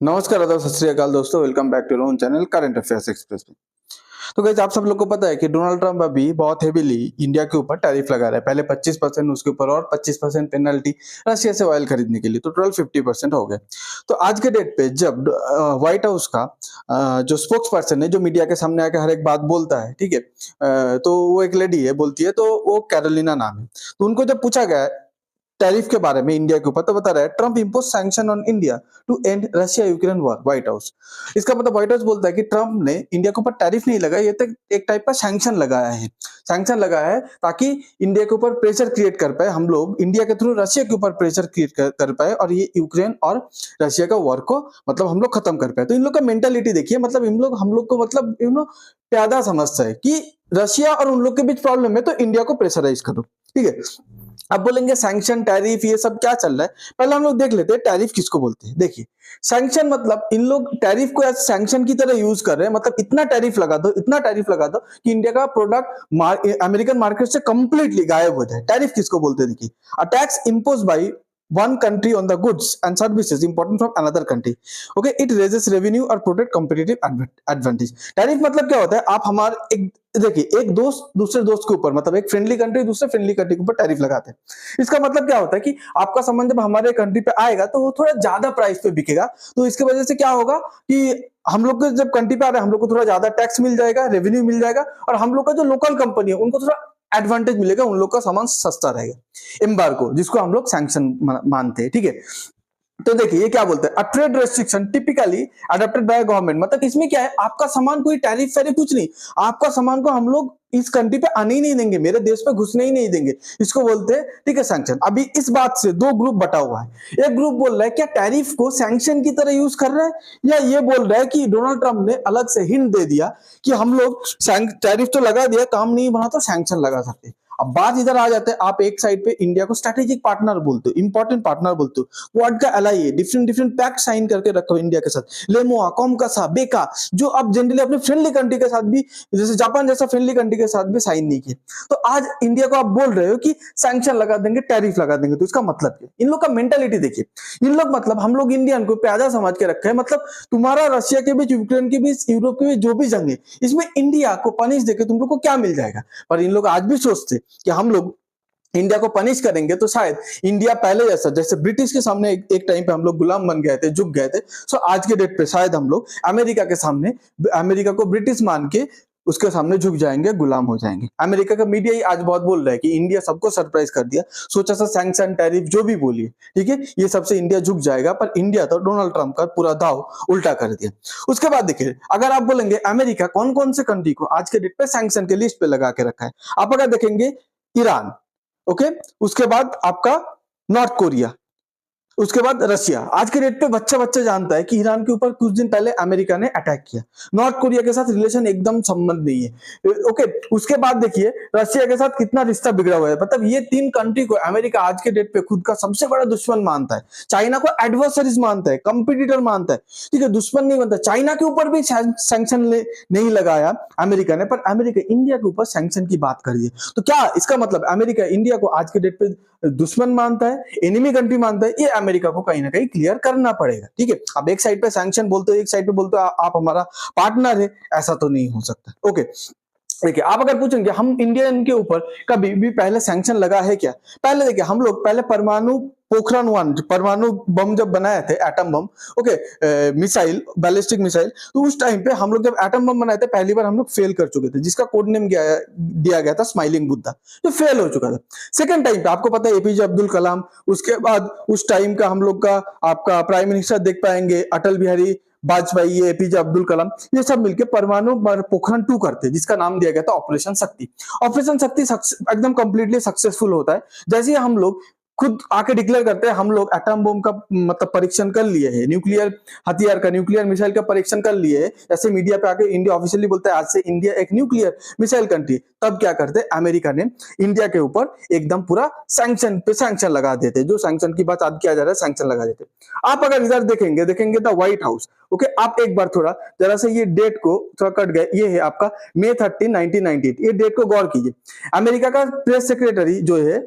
नमस्कार, आदाब, सत श्री अकाल दोस्तों। Welcome back to own channel current affairs express में। तो गाइस, आप सब लोग को पता है कि डोनाल्ड ट्रंप अभी बहुत हेवीली इंडिया के ऊपर टैरिफ लगा रहा है। पहले 25%, उसके ऊपर और 25% पेनल्टी रशिया से ऑयल खरीदने के लिए, तो टोटल 50% हो गए। तो आज के डेट पे जब व्हाइट हाउस का जो स्पोक्स पर्सन है, जो मीडिया के सामने आकर हर एक बात बोलता है, ठीक है, तो वो एक लेडी है, बोलती है, तो वो कैरोलिना नाम है। तो उनको जब पूछा गया टैरिफ के बारे में इंडिया के ऊपर, तो बता रहा है Trump impose sanction on India to and Russia Ukraine war. White House, इसका मतलब व्हाइट हाउस बोलता है कि ट्रम्प ने इंडिया के ऊपर टैरिफ नहीं लगाया, ये तक एक टाइप का सैंक्शन लगाया है। सैंक्शन लगाया है ताकि इंडिया के ऊपर प्रेशर क्रिएट कर पाए, हम लोग इंडिया के थ्रू रशिया के ऊपर प्रेशर क्रिएट कर पाए, और ये यूक्रेन और रशिया का वॉर को मतलब हम लोग खत्म कर पाए। तो इन लोग का मेंटालिटी देखिए, मतलब हम लोग को मतलब प्यादा समझता है कि रशिया और उन लोग के बीच प्रॉब्लम है, तो इंडिया को प्रेशराइज करो, ठीक है। अब बोलेंगे सैंक्शन, टैरिफ, ये सब क्या चल रहा है। पहले हम लोग देख लेते हैं टैरिफ किसको बोलते हैं। देखिए, सैंक्शन मतलब इन लोग टैरिफ को एज सैंक्शन की तरह यूज कर रहे हैं, मतलब इतना टैरिफ लगा दो, इतना टैरिफ लगा दो कि इंडिया का प्रोडक्ट अमेरिकन मार्केट से कंप्लीटली गायब हो जाए। टैरिफ किसको बोलते हैं? देखिए, a tax impose by one country on the goods and services imported from another country. Okay, it raises revenue और protect competitive advantage. टैरिफ मतलब क्या होता है? आप हमारे एक देखिए, एक दोस्त दूसरे दोस्त के ऊपर, मतलब एक फ्रेंडली कंट्री दूसरे फ्रेंडली कंट्री के ऊपर टैरिफ लगाते हैं। इसका मतलब क्या होता है कि आपका सामान जब हमारे कंट्री पे आएगा तो वो थोड़ा ज्यादा प्राइस पे बिकेगा। तो इसके वजह से क्या होगा कि हम लोग को जब कंट्री पे आ रहे हैं, हम लोग को थोड़ा ज्यादा टैक्स मिल जाएगा, रेवेन्यू मिल जाएगा, और हम लोग का जो लोकल कंपनी है उनको थोड़ा एडवांटेज मिलेगा, उन लोग का सामान सस्ता रहेगा। एम्बार्गो, जिसको हम लोग सैंक्शन मानते हैं, ठीक है। तो देखिए ये क्या बोलते हैं, अ trade restriction typically adopted by government. मतलब इसमें क्या है, आपका सामान कोई टैरिफ वैरिफ कुछ नहीं, आपका सामान को हम लोग इस कंट्री पे आने ही नहीं देंगे, मेरे देश पे घुसने ही नहीं देंगे, इसको बोलते हैं, ठीक है, सैंक्शन। अभी इस बात से दो ग्रुप बटा हुआ है। एक ग्रुप बोल रहा है क्या टैरिफ को सैंक्शन की तरह यूज कर रहा है, या ये बोल रहा है कि डोनाल्ड ट्रंप ने अलग से हिंट दे दिया कि हम लोग टैरिफ तो लगा दिया, काम नहीं बना तो सैंक्शन लगा सकते। अब बात इधर आ जाते हैं, आप एक साइड पे इंडिया को स्ट्रेटेजिक पार्टनर बोलते हो, इंपॉर्टेंट पार्टनर बोलते हो, क्वाड का एलाई है, डिफरेंट डिफरेंट पैक्ट साइन करके रखो इंडिया के साथ, लेमोआ, कॉमकासा, बेका, जो आप जनरली अपने फ्रेंडली कंट्री के साथ भी, जैसे जापान जैसा फ्रेंडली कंट्री के साथ भी साइन नहीं किए। तो आज इंडिया को आप बोल रहे हो कि सैंक्शन लगा देंगे, टैरिफ लगा देंगे, तो इसका मतलब क्या? इन लोग का मेंटालिटी देखिए, इन लोग मतलब हम लोग इंडियन को प्यादा समझ के रखे हैं, मतलब तुम्हारा रशिया के बीच, यूक्रेन के बीच, यूरोप के बीच जो भी जंग है, इसमें इंडिया को पनिश देके तुम लोग को क्या मिल जाएगा। पर इन लोग आज भी सोचते कि हम लोग इंडिया को पनिश करेंगे तो शायद इंडिया पहले जैसा, जैसे ब्रिटिश के सामने एक टाइम पे हम लोग गुलाम बन गए थे, झुक गए थे, सो आज के डेट पे शायद हम लोग अमेरिका के सामने, अमेरिका को ब्रिटिश मान के उसके सामने झुक जाएंगे, गुलाम हो जाएंगे। अमेरिका का मीडिया ही आज बहुत बोल रहा है कि इंडिया सबको सरप्राइज कर दिया, सोचा सा सैंक्शन, टैरिफ जो भी बोलिए, ठीक है, ये सबसे इंडिया झुक जाएगा, पर इंडिया तो डोनाल्ड ट्रंप का पूरा दाव उल्टा कर दिया। उसके बाद देखिए, अगर आप बोलेंगे अमेरिका कौन कौन से कंट्री को आज के डेट पे सैंक्शन के लिस्ट पे लगा के रखा है, आप अगर देखेंगे ईरान, ओके, उसके बाद आपका नॉर्थ कोरिया, उसके बाद रशिया। आज के डेट पे बच्चा बच्चा जानता है कि ईरान के ऊपर कुछ दिन पहले अमेरिका ने अटैक किया। नॉर्थ कोरिया के साथ रिलेशन एकदम संबंध नहीं है, ओके। उसके बाद देखिए रशिया के साथ कितना रिश्ता बिगड़ा हुआ है, मतलब ये तीन कंट्री को अमेरिका आज के डेट पे खुद का सबसे बड़ा दुश्मन मानता है। चाइना को एडवर्सरीज मानता है, कंपिटिटर मानता है, ठीक है, दुश्मन नहीं मानता। चाइना के ऊपर भी सैंक्शन नहीं लगाया अमेरिका ने, पर अमेरिका इंडिया के ऊपर सैंक्शन की बात कर दी। तो क्या इसका मतलब अमेरिका इंडिया को आज के डेट पे दुश्मन मानता है, एनिमी कंट्री मानता है? ये अमेरिका को कहीं ना कहीं क्लियर करना पड़ेगा, ठीक है। अब एक साइड पे सैंक्शन बोलते हो, एक साइड पे बोलते हो आप हमारा पार्टनर है, ऐसा तो नहीं हो सकता, ओके। देखिए, आप अगर पूछेंगे हम इंडियन के ऊपर कभी भी पहले सैंक्शन लगा है क्या? पहले देखिए, हम लोग पहले परमाणु पोखरण 1 परमाणु बम जब बनाए थे, atom bomb, okay, missile, ballistic missile, तो उस टाइम पे हम लोग जब एटम बम बनाए थे पहली बार, हम लोग फेल कर चुके थे, जिसका कोड नेम दिया गया था स्माइलिंग बुद्धा, जो फेल हो चुका था। सेकंड टाइम पे आपको पता है एपीजे अब्दुल कलाम, उसके बाद उस टाइम का हम लोग का आपका प्राइम मिनिस्टर देख पाएंगे अटल बिहारी वाजपेयी, ये एपीजे अब्दुल कलाम, ये सब मिलकर परमाणु पोखरण 2 करते, जिसका नाम दिया गया था ऑपरेशन शक्ति। ऑपरेशन शक्ति एकदम कंप्लीटली सक्सेसफुल होता है। जैसे ही हम लोग खुद आके डिक्लेयर करते हैं हम लोग एटम बम का मतलब परीक्षण कर लिए है, न्यूक्लियर हथियार का, न्यूक्लियर मिसाइल का परीक्षण कर लिए है, जैसे मीडिया पे आके इंडिया ऑफिशियली बोलता है आज से इंडिया एक न्यूक्लियर मिसाइल कंट्री, तब क्या करते हैं अमेरिका ने इंडिया के ऊपर एकदम पूरा सैंक्शन पे सैंक्शन लगा देते, जो सैंक्शन की बात आज किया जा रहा है, सैंक्शन लगा देते। आप अगर इधर देखेंगे द व्हाइट हाउस, ओके, आप एक बार थोड़ा जरा से ये डेट को थोड़ा कट गए, ये है आपका May 13, 1998, ये डेट को गौर कीजिए। अमेरिका का प्रेस सेक्रेटरी जो है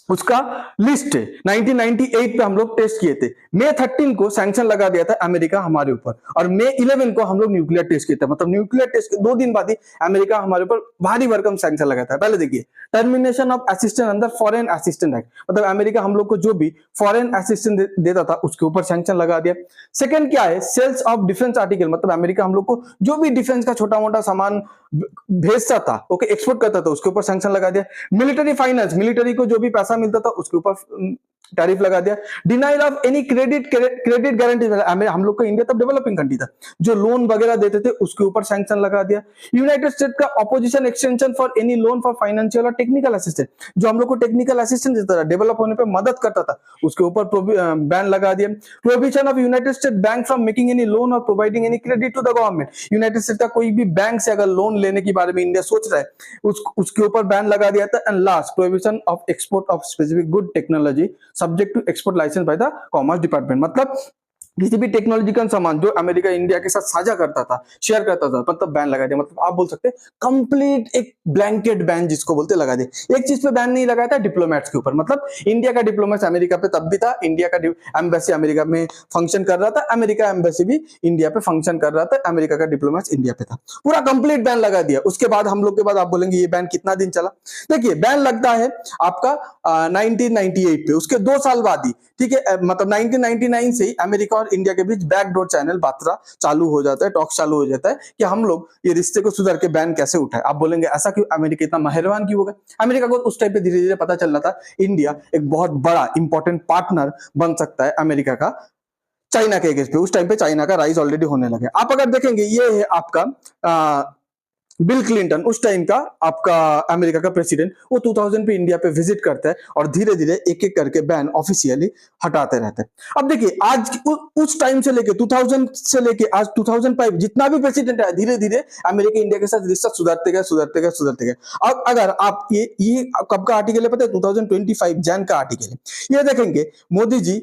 उसका लिस्ट है। 1998 पे हम लोग टेस्ट किए थे। मई 13 को सैंक्शन लगा दिया था अमेरिका हमारे ऊपर, और मई 11 को हम लोग न्यूक्लियर टेस्ट किए थे। मतलब न्यूक्लियर टेस्ट के 2 दिन बाद ही अमेरिका हमारे ऊपर भारी भरकम सैंक्शन लगा था। पहले देखिए, termination of assistance under foreign assistant act, मतलब अमेरिका हम लोग को जो भी फॉरेन असिस्टेंट देता था उसके ऊपर सैंक्शन लगा दिया। सेकंड क्या है, सेल्स ऑफ डिफेंस आर्टिकल, मतलब अमेरिका हम लोग को जो भी डिफेंस का छोटा मोटा सामान भेजता था, ओके, एक्सपोर्ट करता था, उसके ऊपर सैंक्शन लगा दिया। मिलिट्री फाइनेंस, मिलिट्री को जो भी पैसा मिलता था उसके ऊपर टैरिफ लगा दिया। Denial of any credit guarantee, हम लोग का इंडिया तब डेवलपिंग कंट्री था, जो लोन वगैरह देते थे उसके ऊपर सैंक्शन लगा दिया। यूनाइटेड स्टेट का opposition extension for any loan for financial और टेक्निकल असिस्टेंस, जो हम लोग को टेक्निकल असिस्टेंस देता था, डेवलप होने पे मदद करता था, उसके ऊपर बैन लगा दिया। Prohibition of United State bank from making any loan और providing any credit to the government, United State का कोई भी बैंक से अगर लोन लेने के बारे में इंडिया सोच रहा है उसके ऊपर बैन लगा दिया था। And last, prohibition of export of specific good technology subject to export licence by the commerce department, मतलब किसी भी टेक्नोलॉजिकल सामान जो अमेरिका इंडिया के साथ साझा करता था, शेयर करता था, मतलब बैन लगा दिया। मतलब आप बोल सकते हैं कंप्लीट एक ब्लैंकेट बैन जिसको बोलते लगा दे। एक चीज पे बैन नहीं लगाया था, डिप्लोमेट्स के ऊपर, मतलब इंडिया का डिप्लोमेट्स अमेरिका पे तब भी था, इंडिया का एम्बेसी अमेरिका में फंक्शन कर रहा था, अमेरिका एम्बेसी भी इंडिया पे फंक्शन कर रहा था, अमेरिका का डिप्लोमेट्स इंडिया पे था, पूरा कंप्लीट बैन लगा दिया। उसके बाद हम लोग के बाद आप बोलेंगे ये बैन कितना दिन चला, देखिए बैन लगता है आपका 1998 पे, उसके 2 साल बाद ही, ठीक है, मतलब 1999 से ही अमेरिका और इंडिया के बीच बैकडोर चैनल बातरा चालू हो जाता है, टॉक चालू हो जाता है कि हम लोग ये रिश्ते को सुधार के बैन कैसे उठाए। आप बोलेंगे ऐसा क्यों, अमेरिका इतना मेहरबान क्यों हो गया? अमेरिका को उस टाइम पे धीरे धीरे पता चल रहा था इंडिया एक बहुत बड़ा इंपॉर्टेंट पार्टनर बन सकता है अमेरिका का चाइना के अगेंस्ट पे। उस टाइम पे चाइना का राइज ऑलरेडी होने लगे। आप अगर देखेंगे ये है आपका बिल क्लिंटन, उस टाइम का आपका अमेरिका का प्रेसिडेंट, वो 2000 पे इंडिया पे विजिट करता है और धीरे धीरे एक एक करके बैन ऑफिशियली हटाते रहते हैं। अब देखिए आज उस टाइम से लेके 2000 से लेके आज 2005 जितना भी प्रेसिडेंट है, धीरे धीरे अमेरिका इंडिया के साथ रिश्ता सुधरते गए सुधरते गए सुधरते गए। अब अगर आप ये कब का आर्टिकल है पता है? 2025 जैन का आर्टिकल है। ये देखेंगे मोदी जी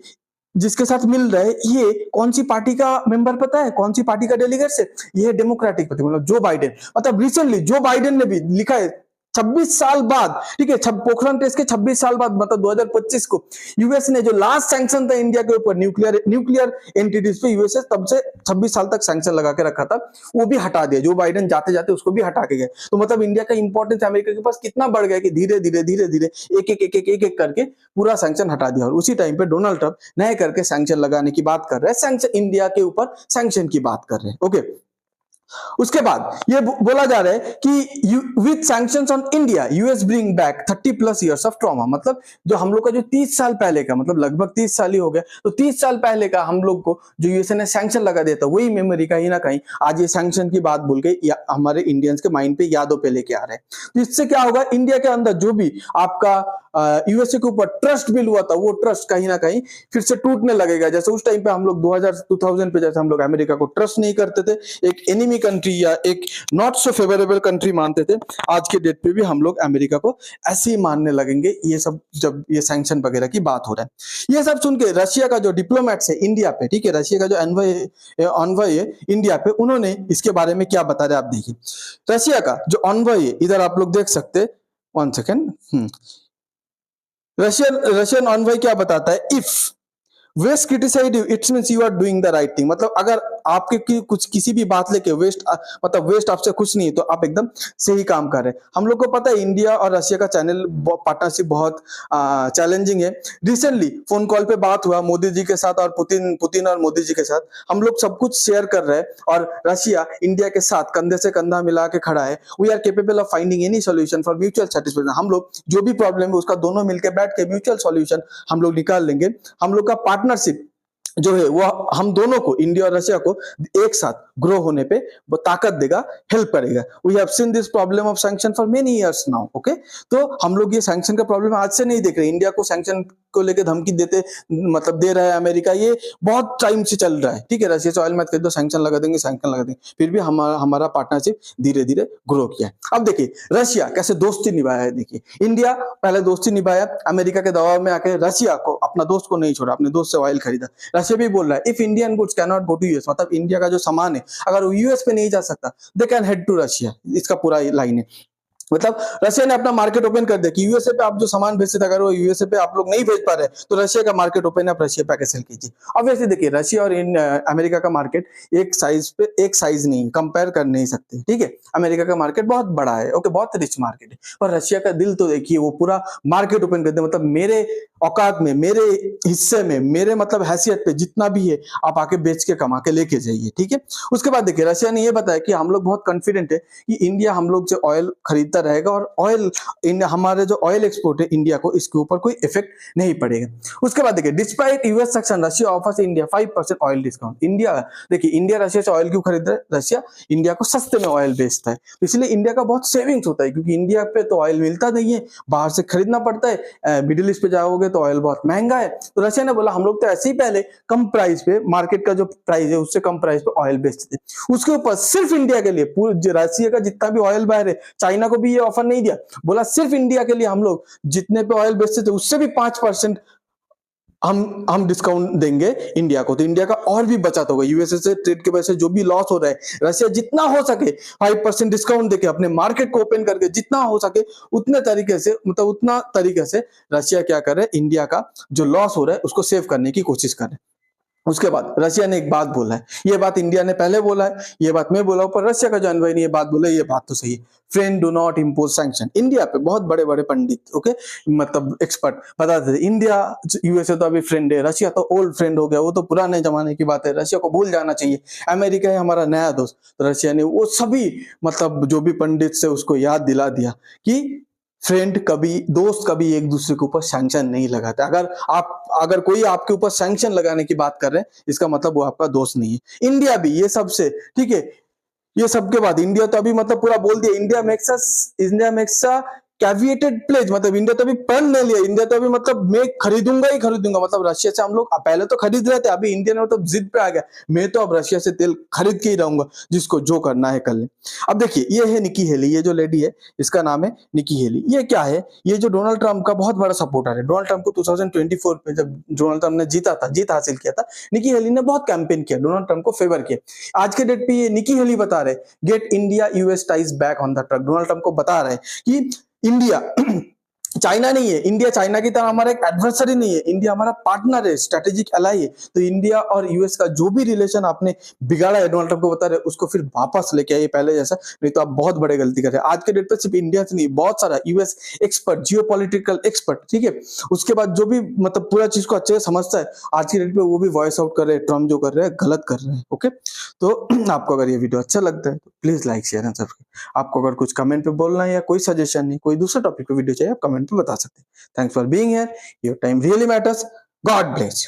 जिसके साथ मिल रहे, ये कौन सी पार्टी का मेंबर पता है, कौन सी पार्टी का डेलीगेट से? ये डेमोक्रेटिक पार्टी, मतलब जो बाइडेन, मतलब रिसेंटली जो बाइडेन ने भी लिखा है 26 साल बाद, ठीक है, पोखरण टेस्ट के 26 साल बाद, मतलब 2025 को यूएस ने जो लास्ट सैंक्शन था इंडिया के ऊपर न्यूक्लियर एंटिटीज पे, यूएस तब से 26 साल तक सैंक्शन लगा के रखा था, वो भी हटा दिया। जो बाइडेन जाते जाते उसको भी हटा के गए। तो मतलब इंडिया का इंपॉर्टेंस अमेरिका के पास कितना बढ़ गया कि धीरे धीरे धीरे धीरे एक करके पूरा सैंक्शन हटा दिया। और उसी टाइम पे डोनाल्ड ट्रंप नए करके सैंक्शन लगाने की बात कर रहे हैं, सैंक्शन इंडिया के ऊपर सैंक्शन की बात कर रहे हैं। ओके, उसके बाद ये बोला जा रहा है कि with sanctions on India US bring back 30+ years of trauma, मतलब जो हम लोग का जो 30 साल पहले का, मतलब लगभग 30 साल ही हो गया, तो 30 साल पहले का हम लोग को जो यूएसए ने सैंक्शन लगा दिया था, वही मेमोरी कहीं ना कहीं आज ये सैंक्शन की बात बोल के हमारे इंडियंस के माइंड पे यादों पे लेके आ रहे हैं। तो इससे क्या होगा, इंडिया के अंदर जो भी आपका यूएसए के ऊपर ट्रस्ट बिल हुआ था, वो ट्रस्ट कहीं ना कहीं फिर से टूटने लगेगा। जैसे उस टाइम पे हम लोग 2000 पे जैसे हम लोग अमेरिका को ट्रस्ट नहीं करते थे, एक एनिमी कंट्री या एक नॉट सो फेवरेबल कंट्री मानते थे, आज के डेट पे भी हम लोग अमेरिका को ऐसे ही मानने लगेंगे, ये सब जब ये सैंक्शन वगैरह की बात हो रहा है। ये सब सुन के रशिया का जो डिप्लोमेट्स है इंडिया पे, ठीक है, रशिया का जो एनवॉय है इंडिया पे, उन्होंने इसके बारे में क्या बता रहे आप देखिए। रशिया का जो एनवॉय है, इधर आप लोग देख सकते, 1 सेकेंड, रशियन एनवॉय क्या बताता है, if West criticise you it's means you are doing the right thing, मतलब अगर आपके कुछ किसी भी बात लेके वेस्ट मतलब वेस्ट आपसे खुश नहीं है तो आप एकदम सही काम कर रहे हैं। हम लोग को पता है इंडिया और रशिया का चैनल पार्टनरशिप बहुत चैलेंजिंग है। रिसेंटली फोन कॉल पे बात हुआ मोदी जी के साथ और पुतिन और मोदी जी के साथ, हम लोग सब कुछ शेयर कर रहे हैं और रशिया इंडिया के साथ कंधे से कंधा मिला के खड़ा है। We are capable of finding any solution for mutual satisfaction, हम लोग जो भी प्रॉब्लम है उसका दोनों मिलकर बैठ के म्यूचुअल सॉल्यूशन हम लोग निकाल लेंगे। हम लोग का पार्टनरशिप जो है वो हम दोनों को, इंडिया और रशिया को एक साथ ग्रो होने पे वो ताकत देगा, हेल्प करेगा। We have seen this problem of sanction for many years now. Okay, तो हम लोग ये सैंक्शन का प्रॉब्लम आज से नहीं देख रहे। इंडिया को सैंक्शन को लेकर धमकी देते, मतलब दे रहा है अमेरिका, ये बहुत टाइम से चल रहा है। ठीक है, रशिया से ऑयल मत खरीदो, सैंक्शन लगा देंगे, सैंक्शन लगा देंगे, फिर भी हमारा पार्टनरशिप धीरे धीरे ग्रो किया है। अब देखिए रशिया कैसे दोस्ती निभाया है। देखिए इंडिया पहले दोस्ती निभाया, अमेरिका के दबाव में आके रशिया को, अपना दोस्त को नहीं छोड़ा, अपने दोस्त से ऑयल खरीदा। रशिया भी बोल रहा है if Indian goods can not go to US, मतलब इंडिया का जो सामान है अगर वो यूएस पे नहीं जा सकता, they can head to Russia, इसका पूरा लाइन है। मतलब रशिया ने अपना मार्केट ओपन कर दिया कि यूएसए पे आप जो सामान भेजते थे, अगर वो यूएसए पे आप लोग नहीं भेज पा रहे तो रशिया का मार्केट ओपन है, आप रशिया पे आके सेल कीजिए। ऑब्वियसली देखिए, रशिया और अमेरिका का मार्केट एक साइज नहीं, कंपेयर कर नहीं सकते, ठीक है। अमेरिका का मार्केट बहुत बड़ा है, ओके, बहुत रिच मार्केट है, और रशिया का दिल तो देखिए, वो पूरा मार्केट ओपन कर दिया, मतलब मेरे औकात में, मेरे हिस्से में, मेरे मतलब हैसियत पे जितना भी है आप आके बेच के कमा के लेके जाइए, ठीक है। उसके बाद देखिए, रशिया ने ये बताया कि हम लोग बहुत कॉन्फिडेंट है कि इंडिया हम लोग से ऑयल खरीदता रहेगा, और ऑयल हमारे जो ऑयल एक्सपोर्ट है इंडिया को, इसके ऊपर कोई इफेक्ट नहीं पड़ेगा। उसके बाद देखिए, despite US section, Russia offers India 5% oil discount. India देखिए, इंडिया रशिया से ऑयल क्यों खरीद रहा है? रशिया इंडिया को सस्ते में ऑयल बेचता है, तो इसलिए इंडिया का बहुत सेविंग्स होता है, क्योंकि इंडिया पे तो ऑयल मिलता नहीं है, बाहर से खरीदना पड़ता है। मिडिल ईस्ट पे जाओगे तो ऑयल बहुत महंगा है, तो रशिया ने बोला हम लोग तो ऐसे ही पहले कम प्राइस पे, मार्केट का जो प्राइस है उससे कम प्राइस पे ऑयल बेचते थे। उसके ऊपर सिर्फ इंडिया के लिए, पूरे रशिया का जितना भी ऑयल बाहर है, चाइना को भी ये ऑफर नहीं दिया, बोला सिर्फ इंडिया के लिए हम लोग जितने पे ऑयल बेचते थे उससे भी 5% हम डिस्काउंट देंगे इंडिया को, तो इंडिया का और भी बचत होगा। यूएसए से ट्रेड के वजह से जो भी लॉस हो रहा है, रशिया जितना हो सके 5% डिस्काउंट देके अपने मार्केट को ओपन करके जितना हो सके उतने तरीके से, मतलब उतना तरीके से रशिया क्या करे, इंडिया का जो लॉस हो रहा है उसको सेव करने की कोशिश करे। उसके बाद रशिया ने एक बात बोला है, ये बात इंडिया ने पहले बोला है, ये बात मैं बोला हूं, पर रशिया का जो अनवय ने ये बात बोला है, ये बात तो सही है। Friend do not impose sanction. India पे बहुत बड़े बड़े पंडित, ओके, मतलब एक्सपर्ट बताते थे इंडिया यूएसए तो अभी फ्रेंड है, रशिया तो ओल्ड फ्रेंड हो गया, वो तो पुराने जमाने की बात है, रशिया को भूल जाना चाहिए, अमेरिका है हमारा नया दोस्त। तो रशिया ने वो सभी मतलब जो भी पंडित से उसको याद दिला दिया कि फ्रेंड कभी, दोस्त कभी एक दूसरे के ऊपर सैंक्शन नहीं लगाते। अगर कोई आपके ऊपर सैंक्शन लगाने की बात कर रहे हैं, इसका मतलब वो आपका दोस्त नहीं है। इंडिया भी ये सबसे, ठीक है, ये सबके बाद इंडिया तो अभी मतलब पूरा बोल दिया, इंडिया मेक्स अ कैविएटेड प्लेज, मतलब इंडिया तो अभी प्रण ले लिया, इंडिया तो अभी मतलब मैं खरीदूंगा ही खरीदूंगा, मतलब रशिया से हम लोग पहले तो खरीद रहे थे, अभी इंडिया ने मतलब जिद पे आ गया, मैं तो अब रशिया से तेल खरीद के ही रहूंगा, जिसको जो करना है कर ले। अब देखिए, ये है निकी हेली, ये जो लेडी है इसका नाम है निकी हेली। ये क्या है? ये जो डोनाल्ड ट्रंप का बहुत बड़ा सपोर्टर है, डोनाल्ड ट्रंप को 2024 में जब डोनाल्ड ट्रंप ने जीत हासिल किया था, निकी हेली ने बहुत कैंपेन किया, डोनाल्ड ट्रंप को फेवर किया। आज के डेट पे ये निकी हेली बता रहे, get India US ties back on the truck. Donald Trump को बता रहे हैं कि इंडिया चाइना नहीं है, इंडिया चाइना की तरह हमारा एक एडवर्सरी नहीं है, इंडिया हमारा पार्टनर है, स्ट्रेटेजिक एलाई है। तो इंडिया और यूएस का जो भी रिलेशन आपने बिगाड़ा है, डोनाल्ड ट्रंप को बता रहे, उसको फिर वापस लेके आइए पहले जैसा, नहीं तो आप बहुत बड़े गलती कर रहे हैं। आज के डेट पे सिर्फ इंडिया से नहीं, बहुत सारा यूएस एक्सपर्ट, जियोपॉलिटिकल एक्सपर्ट, ठीक है, उसके बाद जो भी मतलब पूरा चीज को अच्छे से समझता है, आज की डेट पे वो भी वॉइस आउट कर रहे हैं, ट्रम्प जो कर रहे हैं गलत कर रहे हैं, ओके। तो आपको अगर ये वीडियो अच्छा लगता है तो please like share and subscribe. आपको अगर कुछ कमेंट पे बोलना है या कोई सजेशन नहीं, कोई दूसरा टॉपिक पे वीडियो चाहिए, आप कमेंट पे बता सकते हैं। Thanks for being here, your time really matters. God bless you.